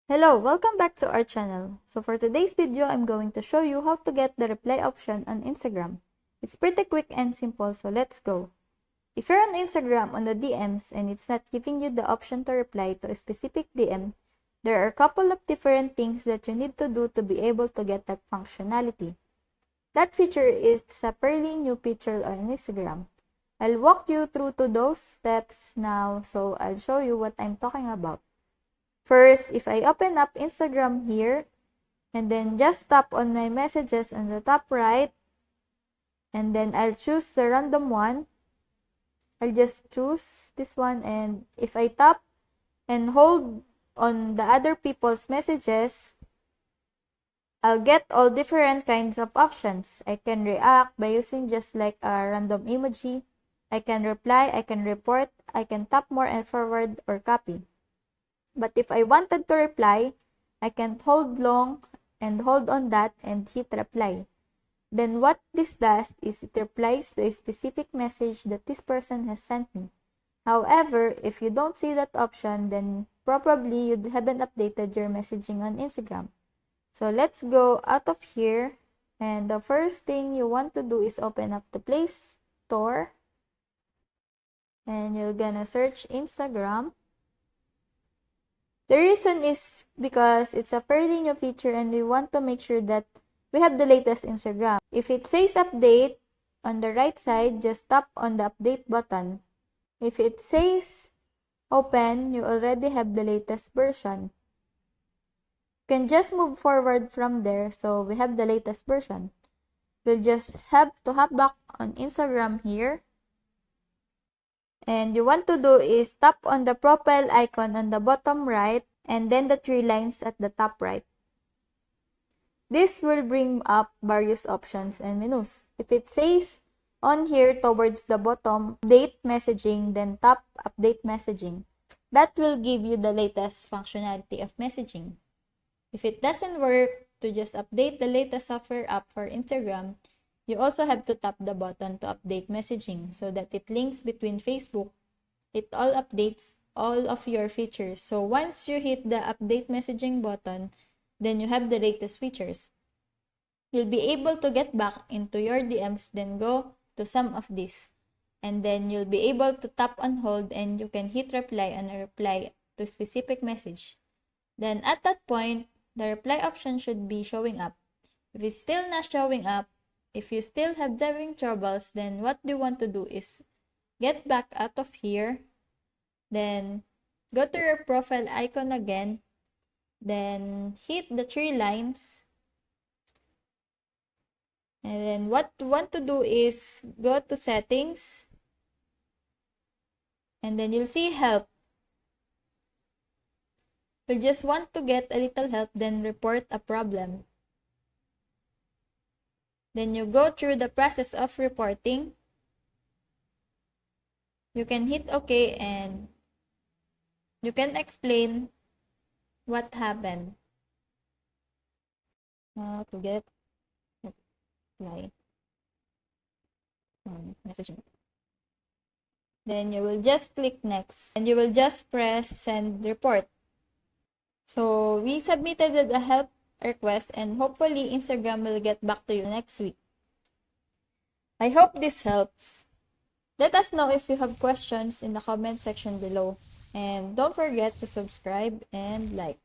Hello, welcome back to our channel. So for today's video, I'm going to show you how to get the reply option on Instagram. It's pretty quick and simple, so let's go. If you're on Instagram on the DMs and it's not giving you the option to reply to a specific DM, there are a couple of different things that you need to do to be able to get that functionality. That feature is a fairly new feature on Instagram. I'll walk you through to those steps now, so I'll show you what I'm talking about. First, if I open up Instagram here, and then just tap on my messages on the top right, and then I'll choose the random one. I'll just choose this one, and if I tap and hold on the other people's messages, I'll get all different kinds of options. I can react by using just like a random emoji. I can reply, I can report, I can tap more and forward or copy. But if I wanted to reply, I can hold long and hold on that and hit reply. Then what this does is it replies to a specific message that this person has sent me. However, if you don't see that option, then probably you haven't updated your messaging on Instagram. So let's go out of here, and the first thing you want to do is open up the Play Store, and you're gonna search Instagram. The reason is because it's a fairly new feature and we want to make sure that we have the latest Instagram. If it says update on the right side, just tap on the update button. If it says open, you already have the latest version. You can just move forward from there, so we have the latest version. We'll just have to hop back on Instagram here. And you want to do is tap on the profile icon on the bottom right and then the three lines at the top right. This will bring up various options and menus. If it says on here towards the bottom, update messaging, then tap update messaging. That will give you the latest functionality of messaging. If it doesn't work to just update the latest software app for Instagram, you also have to tap the button to update messaging so that it links between Facebook. It all updates all of your features. So once you hit the update messaging button, then you have the latest features. You'll be able to get back into your DMs, then go to some of these. And then you'll be able to tap on hold and you can hit reply on a reply to specific message. Then at that point, the reply option should be showing up. If it's still not showing up, if you still have having troubles, then what you want to do is get back out of here, then go to your profile icon again, then hit the three lines, and then what you want to do is go to settings, and then you'll see help. You just want to get a little help, then report a problem. Then you go through the process of reporting. You can hit OK and you can explain what happened. To get reply messaging. Then you will just click next and you will just press send report. So we submitted a help request and hopefully Instagram will get back to you next week. I hope this helps. Let us know if you have questions in the comment section below. And don't forget to subscribe and like.